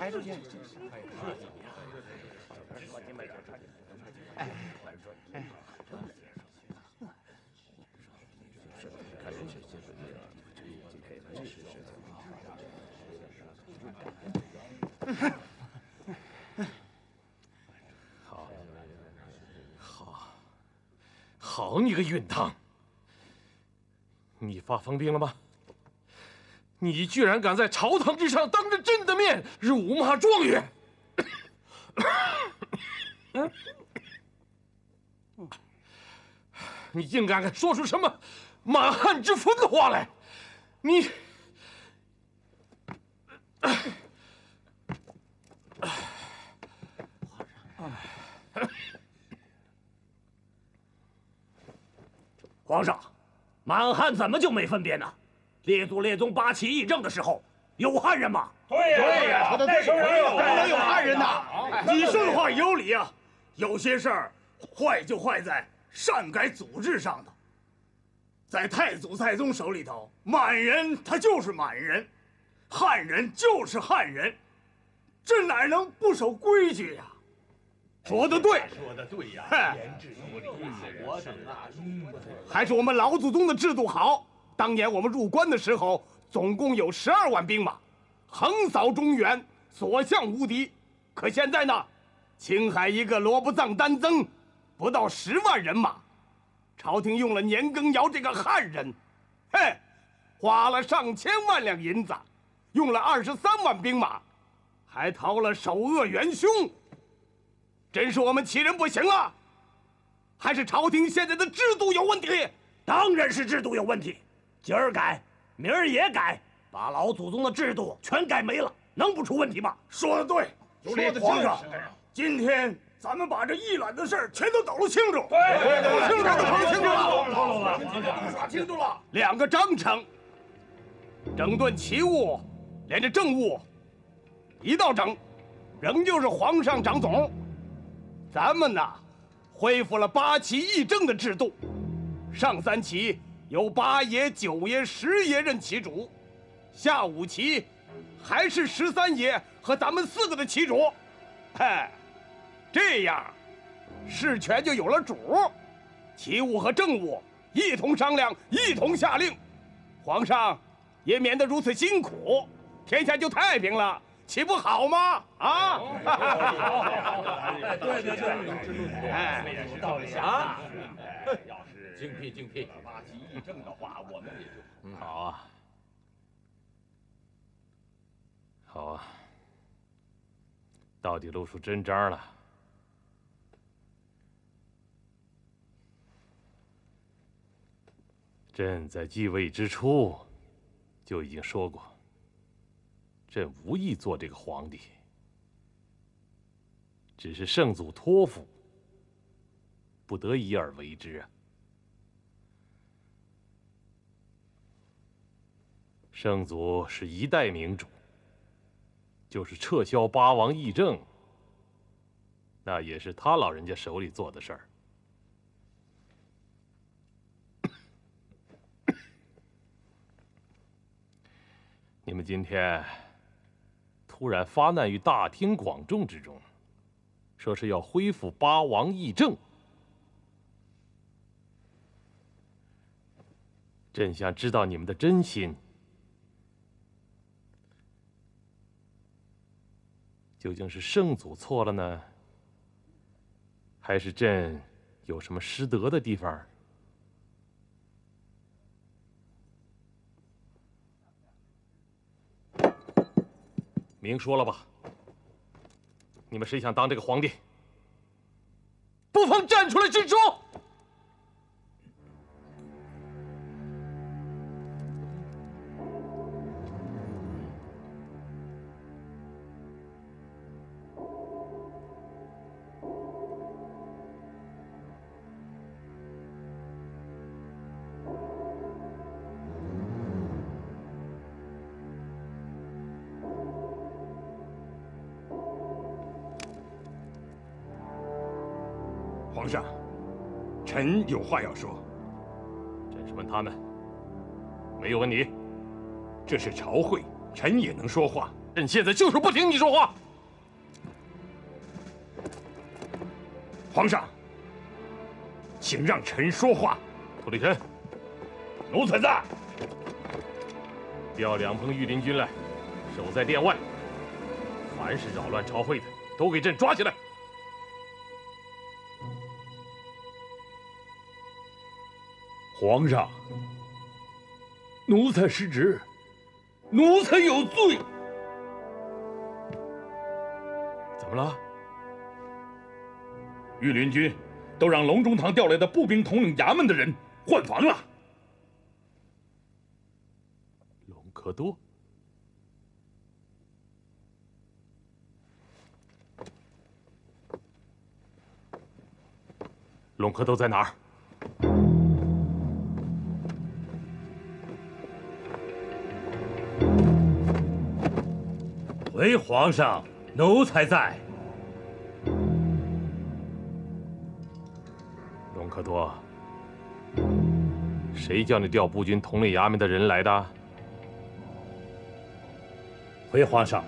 抬出去。哎，好你个允堂！你发疯病了吗？你居然敢在朝堂之上当着朕的面辱骂状元！你竟敢说出什么满汉之风的话来！你，皇上，满汉怎么就没分别呢？列祖列宗八旗议政的时候，有汉人吗？对呀，那时候哪有汉人呐？你说的话有理啊。有些事儿坏就坏在擅改祖制上的。在太祖太宗手里头，满人他就是满人，汉人就是汉人，这哪能不守规矩呀？说得对，说得对呀，言之有理。还是我们老祖宗的制度好。当年我们入关的时候，总共有12万兵马，横扫中原，所向无敌。可现在呢，青海一个罗卜藏丹增，不到10万人马，朝廷用了年羹尧这个汉人，嘿，花了上千万两银子，用了23万兵马，还逃了首恶元凶。真是我们齐人不行了，还是朝廷现在的制度有问题？当然是制度有问题。今儿改，明儿也改，把老祖宗的制度全改没了，能不出问题吗？说得对，说得皇上，今天咱们把这一揽子事儿全都抖搂清楚。对，抖清楚，抖清楚了，耍清楚了。2个章程，整顿旗务，连着政务，一道整，仍旧是皇上掌总。咱们呢，恢复了8旗议政的制度，上3旗由8爷、9爷、10爷任旗主，下5旗还是13爷和咱们4个的旗主。哎，这样事权就有了主，旗务和政务一同商量，一同下令，皇上也免得如此辛苦，天下就太平了。岂不好吗？啊！对，哎，有道理啊！要是精辟8旗议政的话，我们也就好啊，好啊，到底露出真章了。朕在继位之初就已经说过。朕无意做这个皇帝，只是圣祖托付，不得已而为之啊。圣祖是一代明主，就是撤销8王议政，那也是他老人家手里做的事儿。你们今天突然发难于大庭广众之中，说是要恢复8王议政，朕想知道你们的真心，究竟是圣祖错了呢，还是朕有什么失德的地方？明说了吧，你们谁想当这个皇帝？不妨站出来直说！皇上，臣有话要说。朕是问他们，没有问你。这是朝会，臣也能说话。朕现在就是不听你说话。皇上，请让臣说话。涂立臣，奴才在。调2棚御林军来，守在殿外。凡是扰乱朝会的，都给朕抓起来。皇上，奴才失职，奴才有罪。怎么了？御林军都让隆中堂调来的步兵统领衙门的人换防了。隆科多，隆科多在哪儿？回皇上，奴才在。隆科多，谁叫你调步军统领衙门的人来的？回皇上，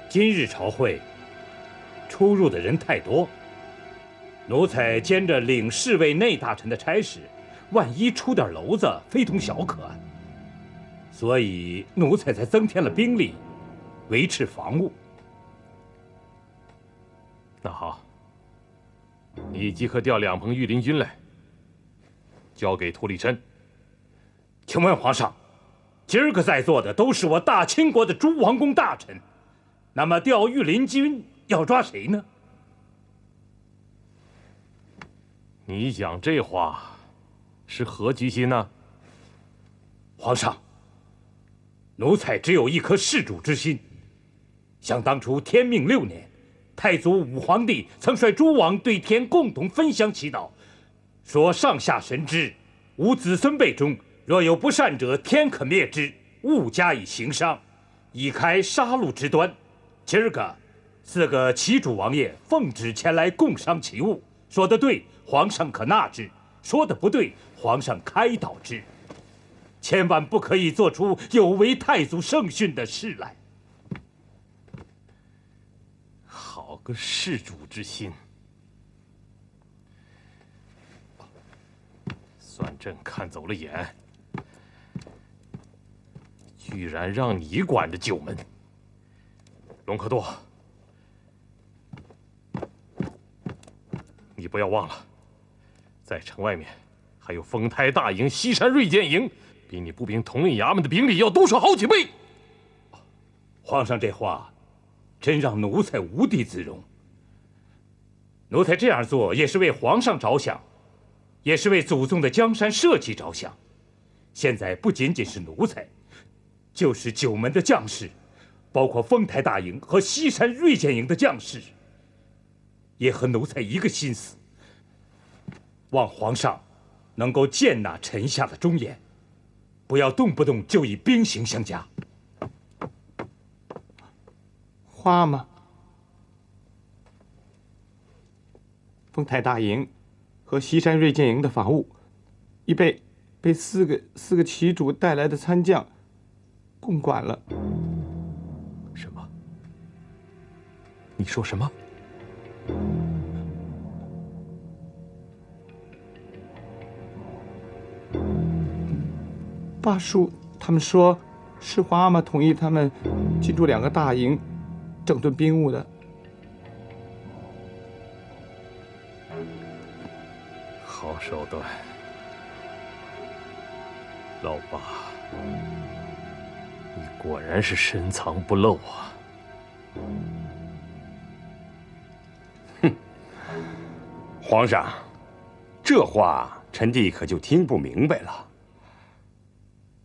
今日朝会出入的人太多，奴才兼着领侍卫内大臣的差事，万一出点娄子，非同小可。所以奴才才增添了兵力，维持防务。那好，你即刻调2棚御林军来，交给涂立琛。请问皇上，今儿个在座的都是我大清国的诸王公大臣，那么调御林军要抓谁呢？你讲这话是何居心呢？皇上，奴才只有一颗事主之心。想当初天命6年，太祖武皇帝曾率诸王对天共同分享祈祷，说上下神知，吾子孙辈中若有不善者，天可灭之，勿加以刑伤，以开杀戮之端。今儿个4个旗主王爷奉旨前来共商其务，说得对，皇上可纳之；说得不对，皇上开导之。千万不可以做出有违太祖圣训的事来。好个事主之心！算朕看走了眼，居然让你管着九门。隆科多，你不要忘了，在城外面还有丰台大营、西山锐剑营，比你步兵统领衙门的兵力要多出好几倍。皇上这话，真让奴才无地自容。奴才这样做也是为皇上着想，也是为祖宗的江山社稷着想。现在不仅仅是奴才，就是九门的将士，包括丰台大营和西山锐剑营的将士，也和奴才一个心思，望皇上能够见纳臣下的忠言，不要动不动就以兵刑相加。花吗？丰台大营和西山锐剑营的防务，已被四个旗主带来的参将共管了。什么？你说什么？巴叔他们说，是皇阿玛同意他们进驻2个大营，整顿兵务的。好手段，老八，你果然是深藏不露啊！皇上，这话臣弟可就听不明白了。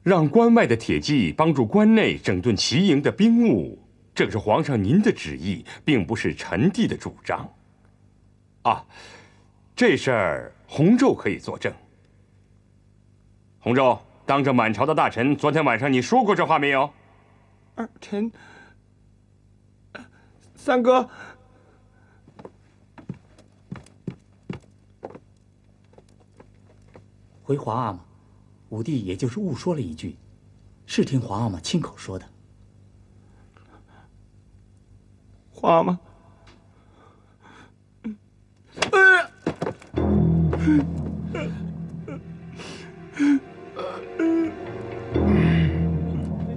让关外的铁骑帮助关内整顿齐营的兵务，这是皇上您的旨意，并不是臣弟的主张。啊，这事儿洪胄可以作证。洪胄，当着满朝的大臣，昨天晚上你说过这话没有？臣，三哥，回皇阿玛，武帝也就是误说了一句，是听皇阿玛亲口说的。话吗？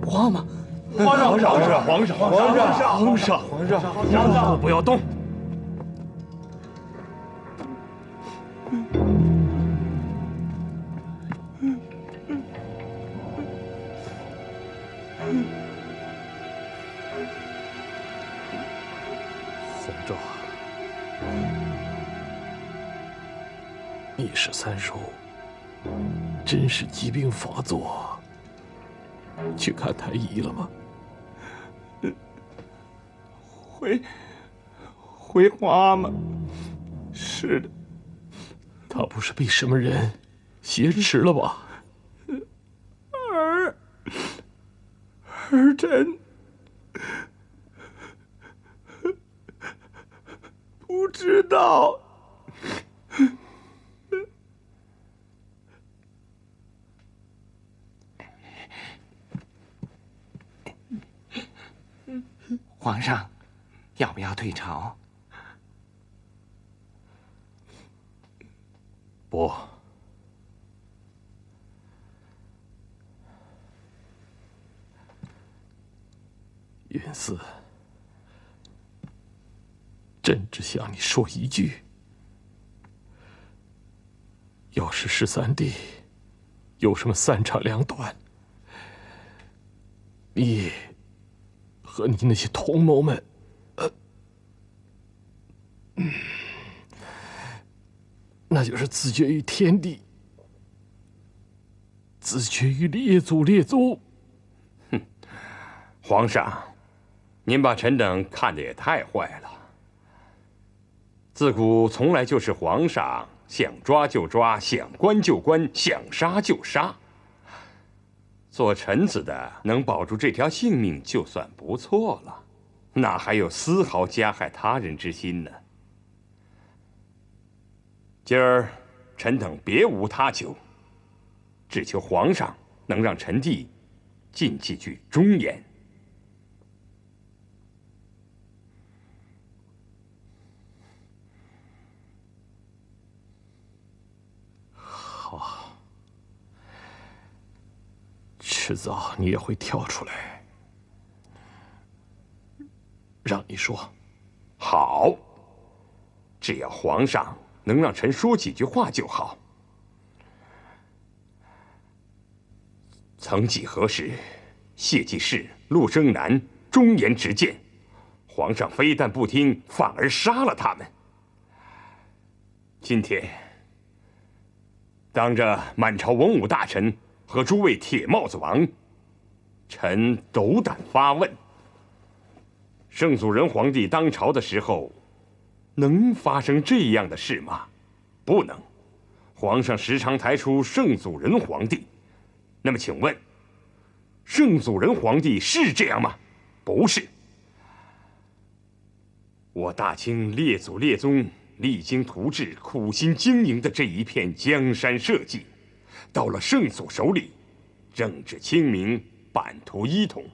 不话吗？皇上，不要动！洪昭，你13叔真是疾病发作，去看太医了吗？回话吗？是的。他不是被什么人挟持了吧？儿臣不知道。皇上，要不要退朝？不，云寺，朕只向你说一句：要是13弟有什么3长2短，你和你那些同谋们，那就是自绝于天地，自绝于列祖。皇上，您把臣等看得也太坏了。自古从来就是皇上想抓就抓，想关就关，想杀就杀。做臣子的能保住这条性命就算不错了，哪还有丝毫加害他人之心呢？今儿臣等别无他求，只求皇上能让臣弟尽几句忠言。好，迟早你也会跳出来，让你说。好，只要皇上能让臣说几句话就好。曾几何时，谢济世、陆生南忠言直谏，皇上非但不听，反而杀了他们。今天，当着满朝文武大臣和诸位铁帽子王，臣斗胆发问：圣祖仁皇帝当朝的时候，能发生这样的事吗？不能。皇上时常抬出圣祖仁皇帝，那么请问，圣祖仁皇帝是这样吗？不是。我大清列祖列宗励精图治、苦心经营的这一片江山社稷，到了圣祖手里，政治清明，版图一统，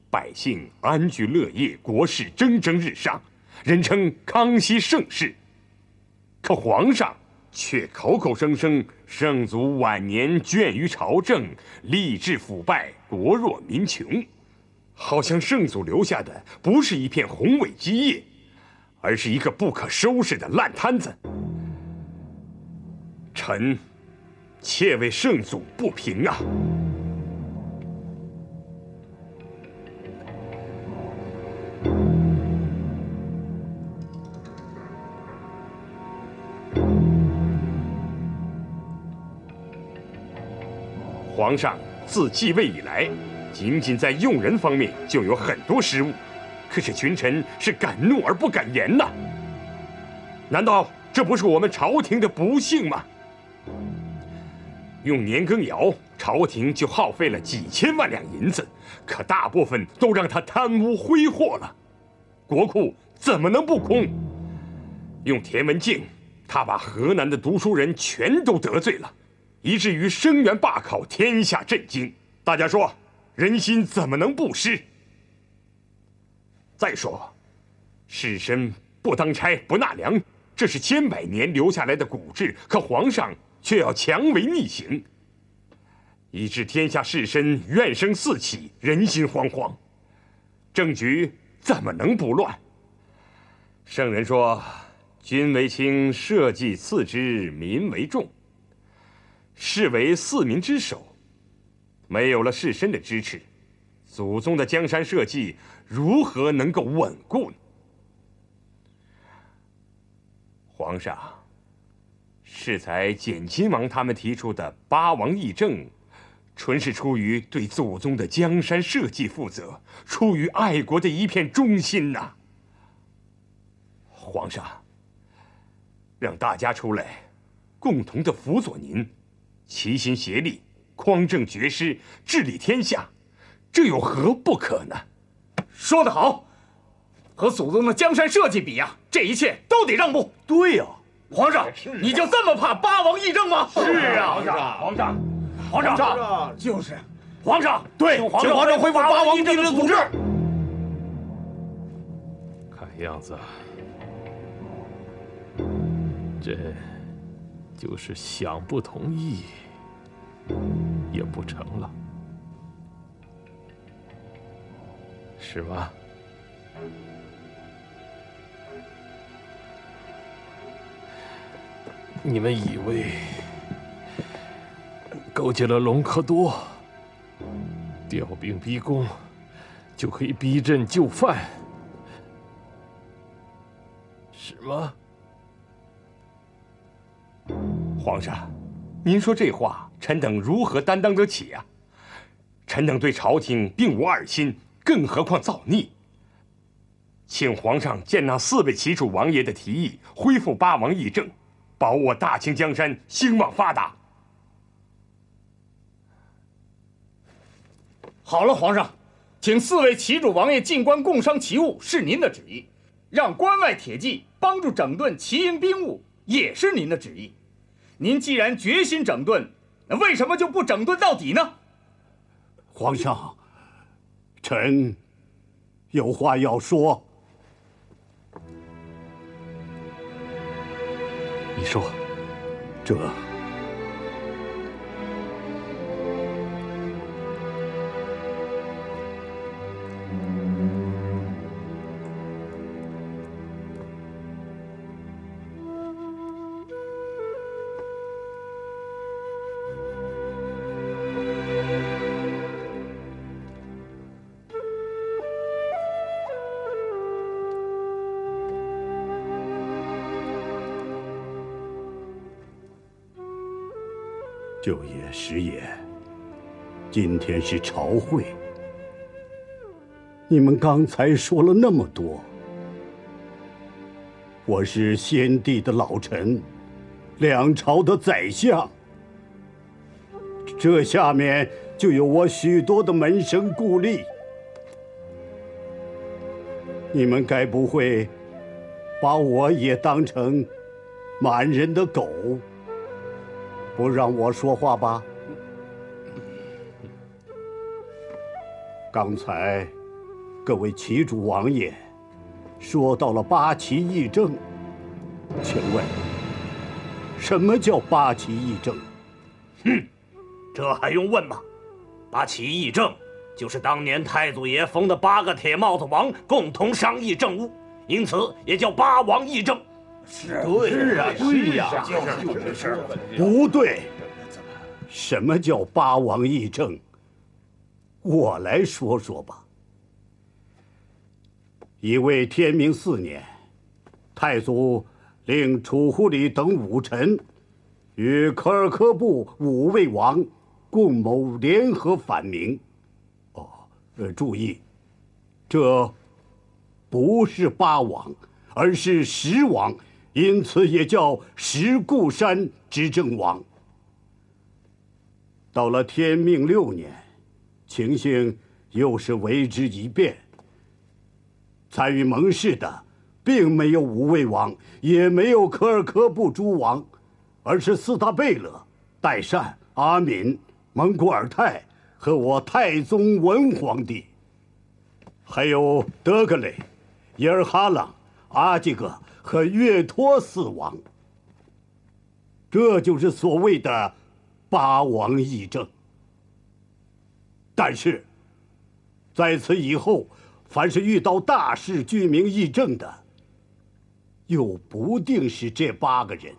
百姓安居乐业，国势蒸蒸日上，人称康熙盛世。可皇上却口口声声圣祖晚年倦于朝政，吏治腐败，国弱民穷，好像圣祖留下的不是一片宏伟基业，而是一个不可收拾的烂摊子。臣切为圣祖不平啊！皇上自继位以来，仅仅在用人方面就有很多失误，可是群臣是敢怒而不敢言呐。难道这不是我们朝廷的不幸吗？用年羹尧，朝廷就耗费了几千万两银子，可大部分都让他贪污挥霍了，国库怎么能不空？用田文镜，他把河南的读书人全都得罪了，以至于生源罢考，天下震惊。大家说，人心怎么能不失？再说，士绅不当差不纳粮，这是千百年留下来的古制，可皇上却要强为逆行，以致天下士绅怨声四起，人心惶惶，政局怎么能不乱？圣人说：“君为轻，社稷次之，民为重。士为四民之首，没有了士绅的支持，祖宗的江山社稷如何能够稳固呢？”皇上，适才简亲王他们提出的八王议政，纯是出于对祖宗的江山社稷负责，出于爱国的一片忠心呐。皇上，让大家出来，共同的辅佐您，齐心协力，匡正绝师，治理天下，这有何不可呢？说得好，和祖宗的江山社稷比呀，这一切都得让步。对呀，皇上，你就这么怕八王议政吗？是啊，皇上，就是皇上，对，请皇请皇上恢复八王议政的组织。看样子，这就是想不同意也不成了，是吗？你们以为勾结了隆科多，调兵逼宫，就可以逼朕就范，是吗？皇上，您说这话，臣等如何担当得起呀？臣等对朝廷并无二心，更何况造逆。请皇上见纳4位齐楚王爷的提议，恢复八王议政，保我大清江山兴旺发达。好了，皇上，请4位齐主王爷进关共商齐务是您的旨意，让关外铁骑帮助整顿齐营兵务也是您的旨意。您既然决心整顿，那为什么就不整顿到底呢？皇上，臣有话要说。你说，这舅爷、师爷，今天是朝会，你们刚才说了那么多。我是先帝的老臣，两朝的宰相，这下面就有我许多的门生故吏。你们该不会把我也当成满人的狗，不让我说话吧？刚才各位齐主王爷说到了八旗议政，请问什么叫八旗议政？这还用问吗？八旗议政就是当年太祖爷封的8个铁帽子王共同商议政务，因此也叫八王议政。对呀，就是不对。什么叫八王议政？我来说说吧。已为天明4年，太祖令储户里等5臣与科尔科部5位王共谋联合反明。注意，这不是八王，而是10王，因此也叫10固山执政王。到了天命6年，情形又是为之一变。参与盟誓的，并没有5位王，也没有科尔科部诸王，而是斯塔贝勒、代善、阿敏、蒙古尔泰和我太宗文皇帝，还有德格雷、耶尔哈朗、阿济格和岳托四王。这就是所谓的八王议政。但是，在此以后，凡是遇到大事具名议政的，又不定是这8个人。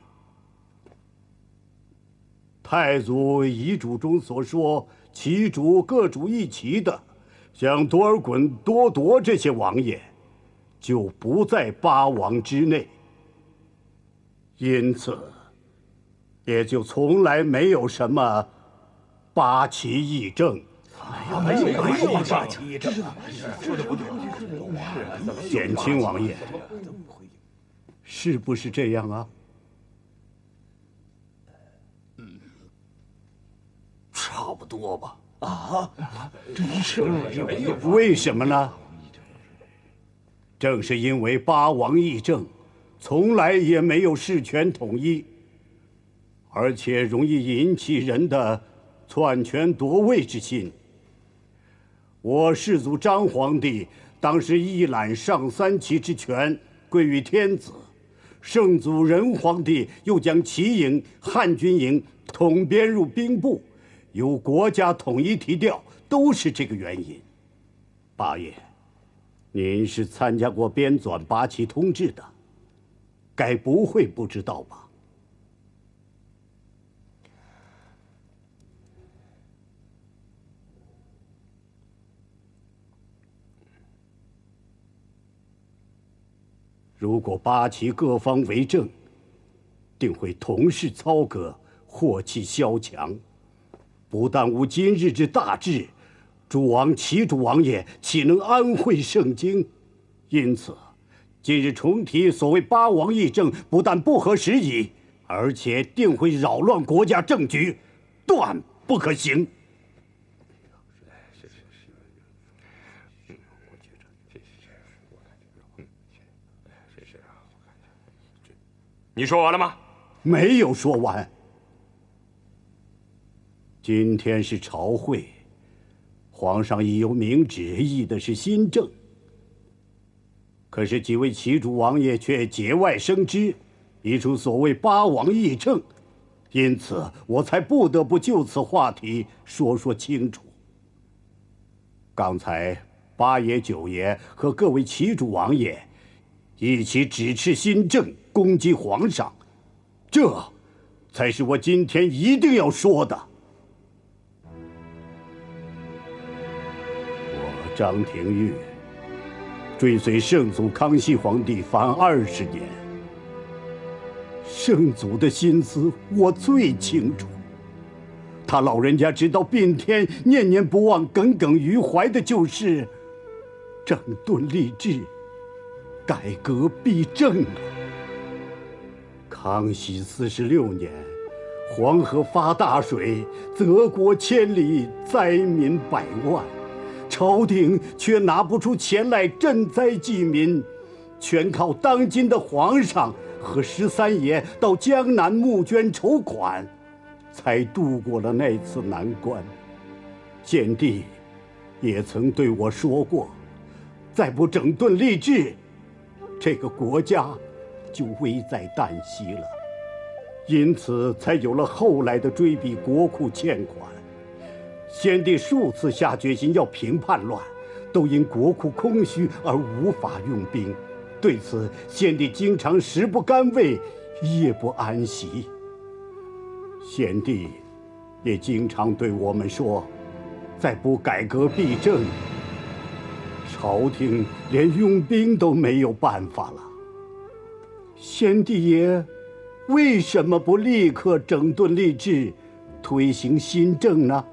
太祖遗嘱中所说旗主各主一旗的，像多尔衮、多铎这些王爷，就不在8王之内。因此，也就从来没有什么八旗议政。没有八旗议政，说的不对。显亲王爷，是不是这样啊？差不多吧。真是为什么呢？正是因为八王议政，从来也没有事权统一，而且容易引起人的篡权夺位之心。我世祖张皇帝当时一揽上3旗之权归于天子，圣祖仁皇帝又将旗营、汉军营统编入兵部，由国家统一提调，都是这个原因。八爷，您是参加过编纂八旗通志的，该不会不知道吧？如果八旗各方为政，定会同事操戈，祸气萧墙，不但无今日之大治，诸王旗主王爷岂能安会盛京？因此，今日重提所谓八王议政，不但不合时宜，而且定会扰乱国家政局，断不可行。你说完了吗？没有说完。今天是朝会，皇上已有明旨，议的是新政。可是几位旗主王爷却节外生枝，提出所谓八王议政，因此我才不得不就此话题说清楚。刚才八爷、九爷和各位旗主王爷一起指斥新政，攻击皇上，这才是我今天一定要说的。我张廷玉追随圣祖康熙皇帝凡20年，圣祖的心思我最清楚。他老人家直到病天，念念不忘、耿耿于怀的就是整顿吏治，改革弊政啊！康熙46年，黄河发大水，泽国千里，灾民百万，朝廷却拿不出钱来赈灾济民，全靠当今的皇上和13爷到江南募捐筹款，才度过了那次难关。先帝也曾对我说过，再不整顿吏治，这个国家就危在旦夕了。因此才有了后来的追逼国库欠款。先帝数次下决心要平叛乱，都因国库空虚而无法用兵。对此，先帝经常食不甘味，夜不安息。先帝也经常对我们说，再不改革弊政，朝廷连用兵都没有办法了。先帝爷为什么不立刻整顿吏治，推行新政呢？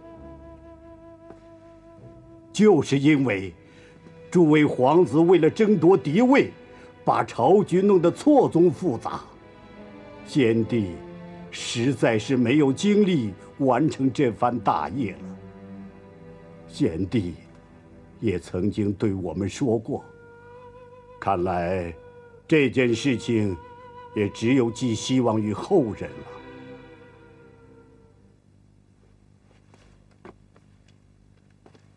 就是因为诸位皇子为了争夺嫡位，把朝局弄得错综复杂，先帝实在是没有精力完成这番大业了。先帝也曾经对我们说过，看来这件事情也只有寄希望于后人了。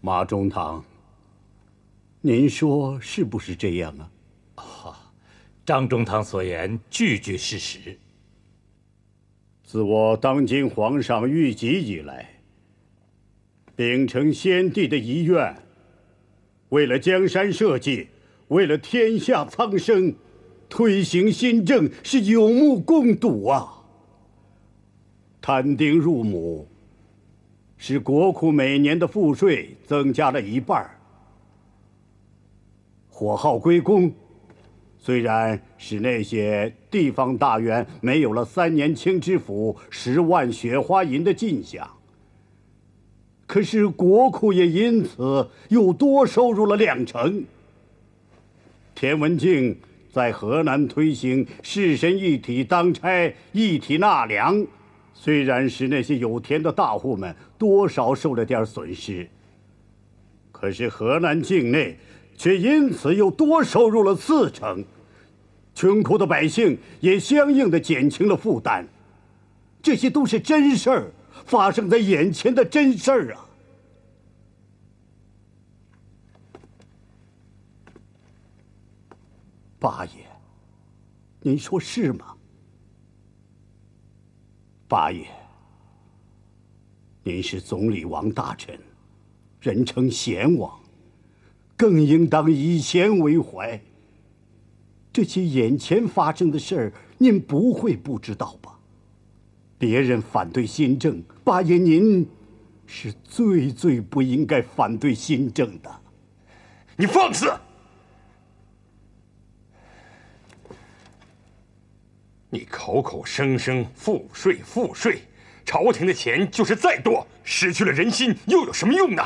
马中堂，您说是不是这样啊？张中堂所言句句事实。自我当今皇上御疾以来，秉承先帝的遗愿，为了江山社稷，为了天下苍生，推行新政是有目共睹啊！摊丁入亩，使国库每年的赋税增加了1半；火耗归公，虽然使那些地方大员没有了3年清知府10万雪花银的进项，可是国库也因此又多收入了2成。田文镜在河南推行士绅一体当差、一体纳粮，虽然使那些有田的大户们多少受了点损失，可是河南境内却因此又多收入了4成，穷苦的百姓也相应的减轻了负担。这些都是真事儿，发生在眼前的真事儿啊！八爷，您说是吗？八爷，您是总理王大臣，人称贤王，更应当以贤为怀。这些眼前发生的事儿，您不会不知道吧？别人反对新政，八爷您是最不应该反对新政的。你放肆！你口口声声赋税，朝廷的钱就是再多，失去了人心又有什么用呢？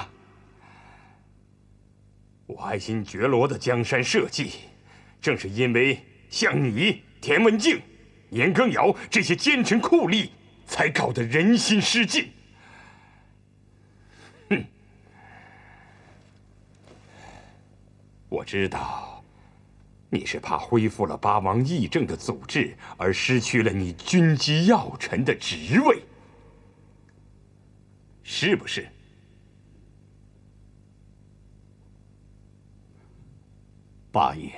我爱新觉罗的江山社稷，正是因为像你、田文镜、年羹尧这些奸臣酷吏，才搞得人心失尽。哼！我知道。你是怕恢复了八王议政的组织，而失去了你军机要臣的职位，是不是？八爷，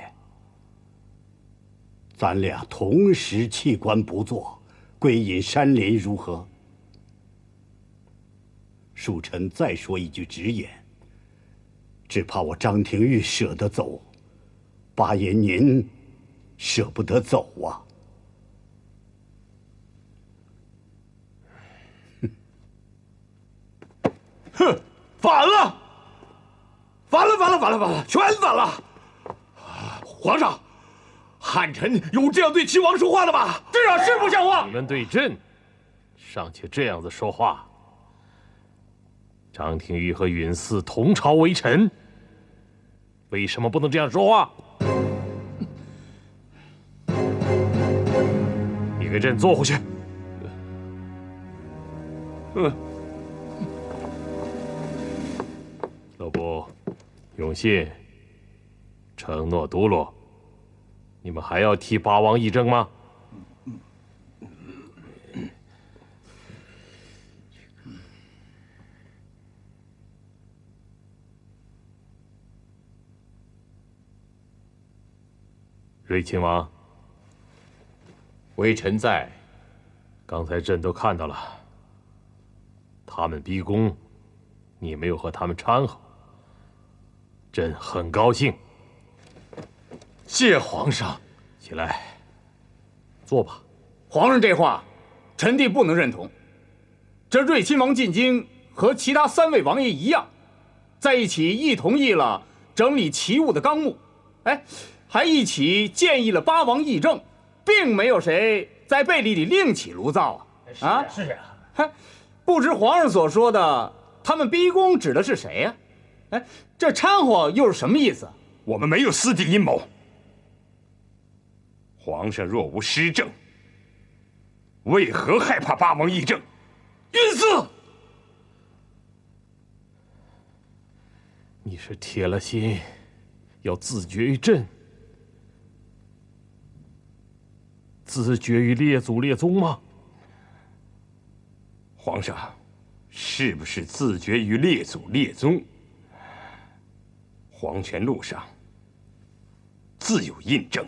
咱俩同时弃官不做，归隐山林如何？恕臣再说一句直言，只怕我张廷玉舍得走。八爷您舍不得走啊！哼，反了！反了！全反了！皇上，汉臣有这样对齐王说话的吗？这样是不像话！你们对朕尚且这样子说话，张廷玉和允嗣同朝为臣，为什么不能这样说话？你给朕坐回去。乐部、永信、承诺、都罗，你们还要替八王议政吗？瑞亲王，微臣在。刚才朕都看到了，他们逼宫，你没有和他们掺和，朕很高兴。谢皇上。起来，坐吧。皇上这话，臣弟不能认同。这瑞亲王进京和其他3位王爷一样，在一起一同意了整理齐物的纲目，还一起建议了八王议政，并没有谁在背地里另起炉灶啊！是啊，不知皇上所说的他们逼宫指的是谁呀？这掺和又是什么意思？我们没有私底阴谋。皇上若无失政，为何害怕八王议政？允嗣，你是铁了心要自绝于朕，自绝于列祖列宗吗？皇上，是不是自绝于列祖列宗？皇权路上自有印证。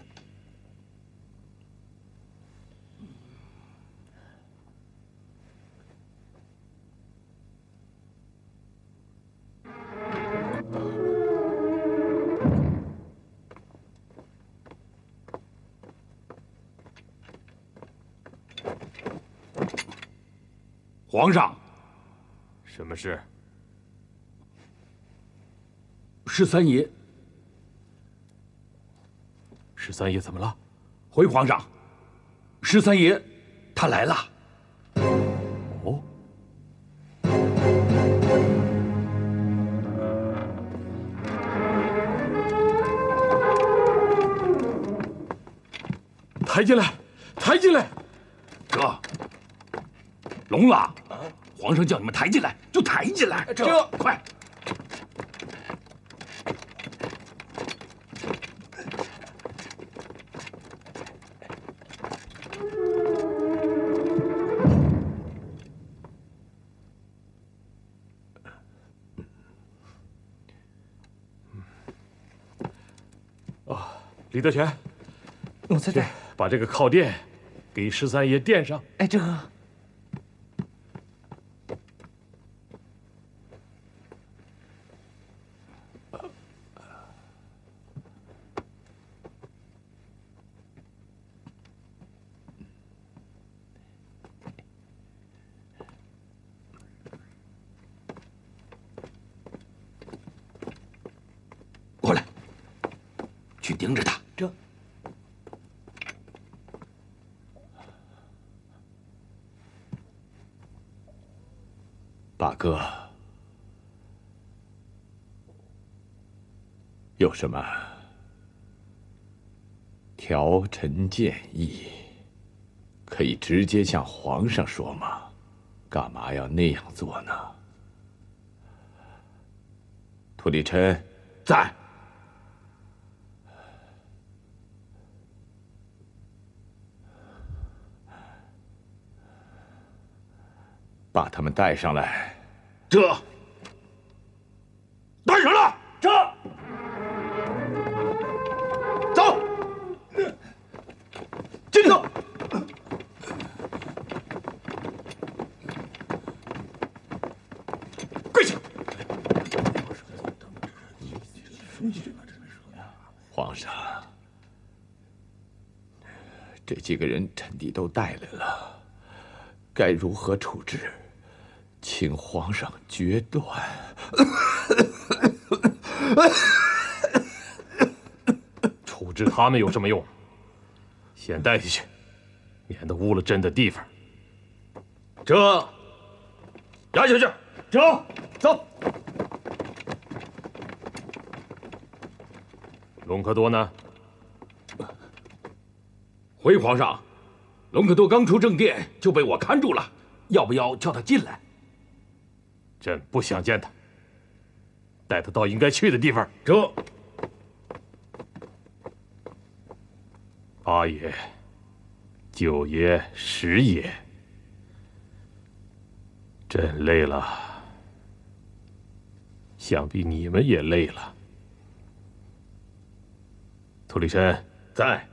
皇上，什么事？13爷，怎么了？回皇上，13爷他来了。哦，抬进来，抬进来！这，聋了！皇上叫你们抬进来，就抬进来。这，快！李德全，奴才在。把这个靠垫给13爷垫上。哎，这。过来，去盯着他。这。大哥，有什么条陈建议，可以直接向皇上说吗？干嘛要那样做呢？涂立琛在。把他们带上来。这，带上来。这，走，进去。跪下。皇上，这几个人臣弟都带来了，该如何处置？请皇上决断。处置他们有什么用？先带下去，免得误了朕的地方。这，押下去。走，走。隆科多呢？回皇上，隆科多刚出正殿就被我看住了，要不要叫他进来？朕不想见他，带他到应该去的地方。这，八爷、九爷、10爷，朕累了，想必你们也累了。涂立琛在。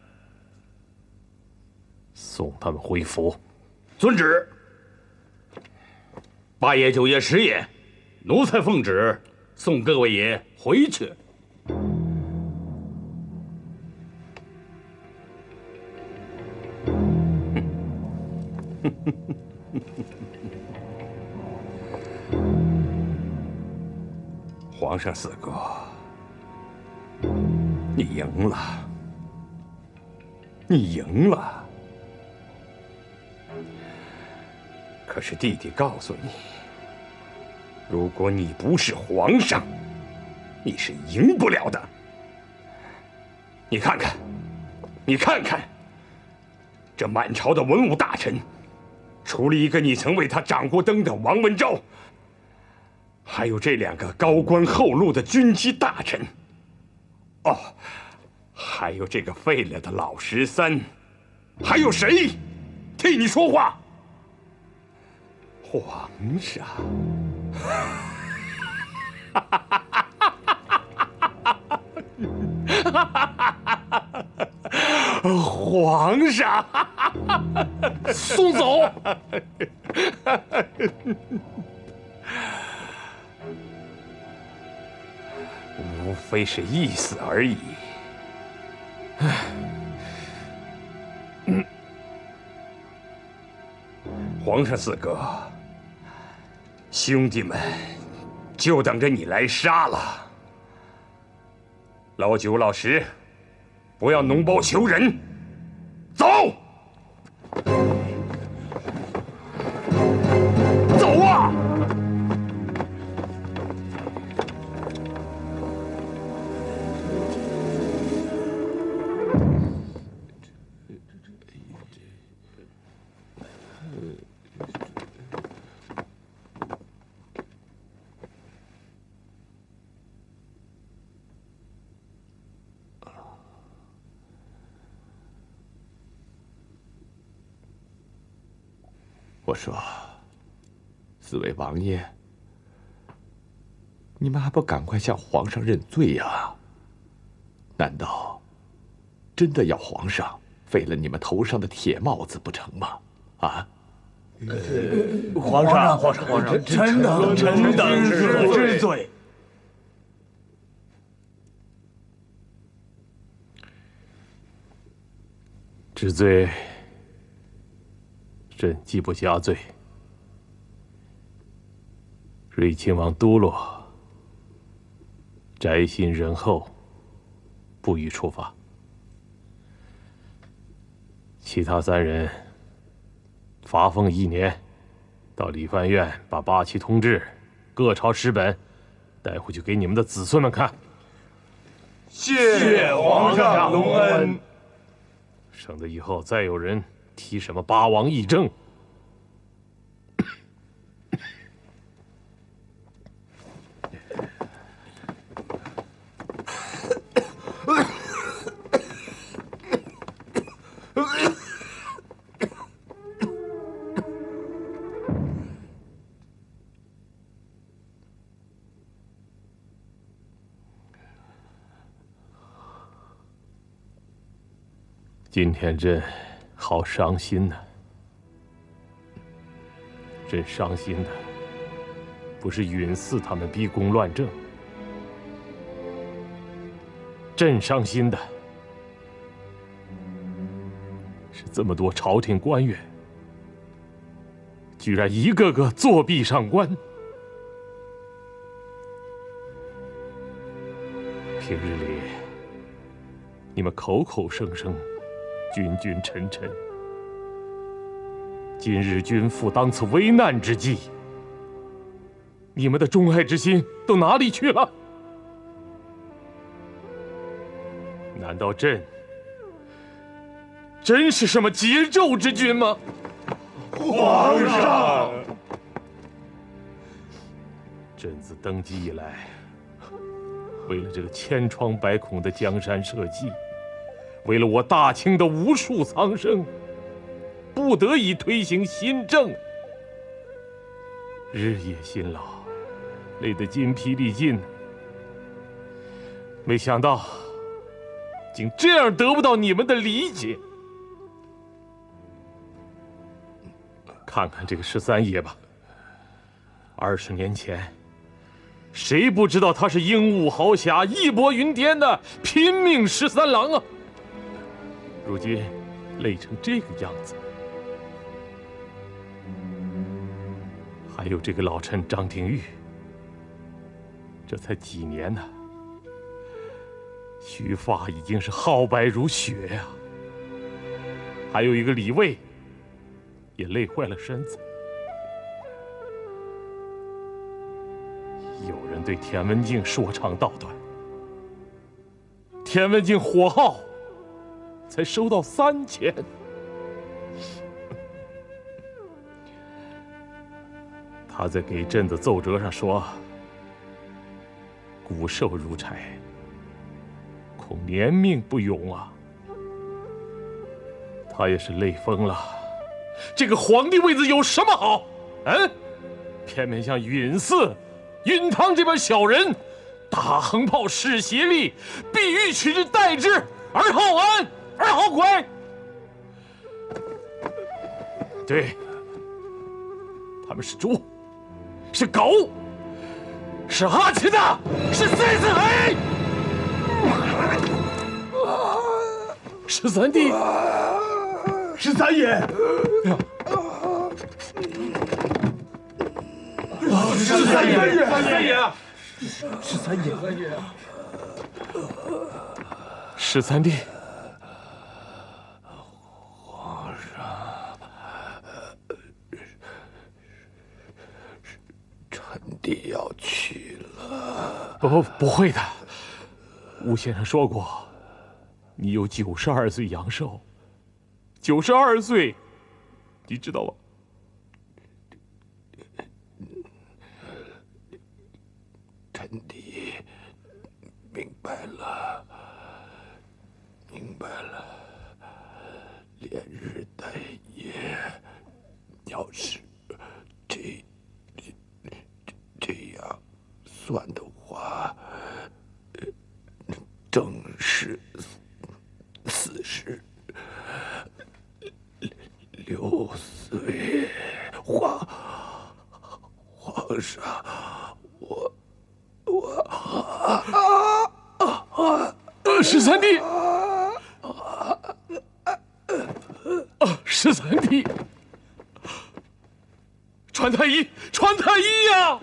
送他们回府。遵旨。八爷、九爷、10爷，奴才奉旨送各位爷回去。皇上4哥，你赢了，你赢了。可是弟弟告诉你，如果你不是皇上，你是赢不了的。你看看，你看看，这满朝的文武大臣，除了一个你曾为他掌过灯的王文昭，还有这2个高官厚禄的军机大臣。哦，还有这个废了的老13，还有谁替你说话？皇上，皇上，送走。无非是意思而已。皇上4哥，兄弟们就等着你来杀了。老九、老十，不要脓包求人，走！走啊！我说，四位王爷，你们还不赶快向皇上认罪呀？难道真的要皇上废了你们头上的铁帽子不成吗？啊？皇上，臣等知罪。知罪，朕既不加罪。睿亲王都洛宅心仁厚，不予处罚。其他3人罚俸1年，到理藩院把8旗通志、各朝诗本带回去给你们的子孙们看。谢皇上隆恩。省得以后再有人提什么八王议政。今天朕好伤心呐！朕伤心的不是允嗣他们逼宫乱政，朕伤心的是这么多朝廷官员，居然一个个作弊上官。平日里你们口口声声君君臣臣，今日君父当此危难之际，你们的忠爱之心都哪里去了？难道朕真是什么桀纣之君吗？皇上，朕自登基以来，为了这个千疮百孔的江山社稷，为了我大清的无数苍生，不得已推行新政，日夜辛劳，累得筋疲力尽。没想到，竟这样得不到你们的理解。看看这个13爷吧，20年前，谁不知道他是英武豪侠、义薄云天的拼命13郎啊？如今累成这个样子，还有这个老臣张廷玉，这才几年呢，须发已经是皓白如雪呀。还有一个李卫，也累坏了身子。有人对田文镜说长道短，田文镜火耗才收到3000，他在给朕的奏折上说：“骨瘦如柴，恐年命不永啊。”他也是累疯了。这个皇帝位子有什么好？偏偏像允嗣、允汤这般小人，大横炮使邪力，必欲取之代之，而后安，而后快。对，他们是猪，是狗，是阿奇的，是塞子黑。13弟13爷，十三爷，十三弟，皇上，臣弟要去了。不会的。吴先生说过，你有92岁阳寿，92岁，你知道吗？臣弟明白了，连日带夜，要是这样算的话，正是46岁。皇上，十三弟，十三弟，传太医呀！